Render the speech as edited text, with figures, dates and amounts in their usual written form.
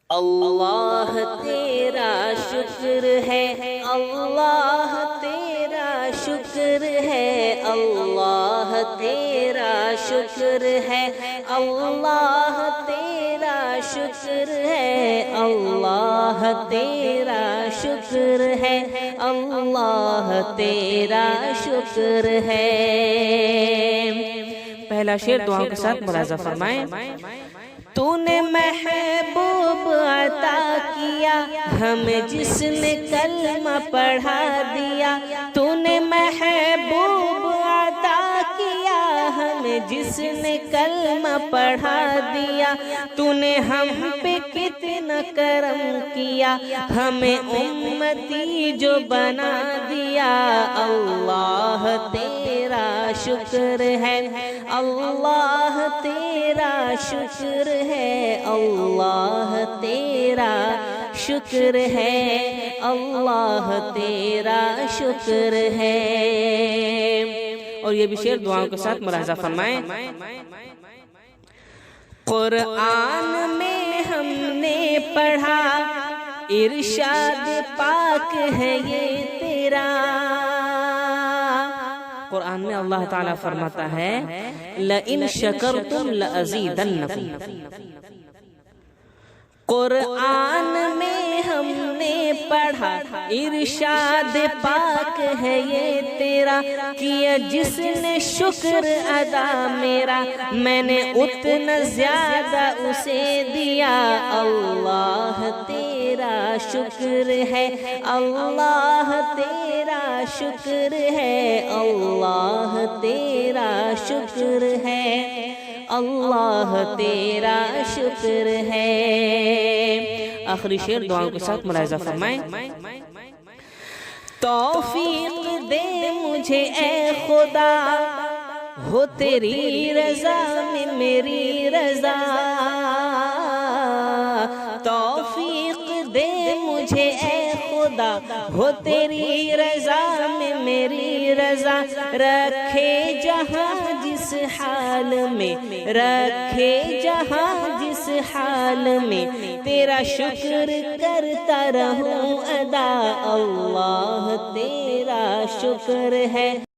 اللہ تیرا شکر ہے، اللہ تیرا شکر ہے، اللہ تیرا شکر ہے، اللہ تیرا شکر ہے، اللہ تیرا شکر ہے، اللہ تیرا شکر ہے۔ پہلا شعر دعاؤں کے ساتھ ملاحظہ فرمائیں۔ تو نے محبوب عطا کیا ہمیں جس نے کلمہ پڑھا دیا، تو نے محبوب عطا کیا ہمیں جس نے کلمہ پڑھا دیا، تو نے ہم پہ کتنا کرم کیا ہمیں امتی جو بنا دیا۔ اللہ تیرا شکر ہے، اللہ تیرا شکر ہے، اللہ تیرا شکر ہے، اللہ تیرا شکر ہے۔ اور یہ بھی شعر دعاؤں کے ساتھ ملاحظہ فرمائیں۔ قرآن میں ہم نے پڑھا ارشاد پاک ہے یہ تیرا، قرآن میں اللہ تعالیٰ فرماتا ہے لَإِن شَكَرْتُمْ لَأَزِيدَنَّكُمْ۔ قرآن میں ہم نے پڑھا ارشاد پاک ہے یہ تیرا، کیا جس نے شکر ادا میرا میں نے اتنا زیادہ اسے دیا۔ اللہ تیرا شکر ہے، اللہ تیرا شکر ہے، اللہ تیرا شکر ہے، اللہ تیرا شکر ہے۔ آخری شعر دعاؤں کے ساتھ ملاحظہ فرمائیں۔ توفیق دے مجھے اے خدا ہو تیری رضا میں میری رضا، توفیق دے مجھے اے خدا ہو تیری رضا میں میری رضا، رکھے جہاں جس حال میں، رکھے جہاں جس حال میں تیرا شکر کرتا رہوں ادا۔ اللہ تیرا شکر ہے۔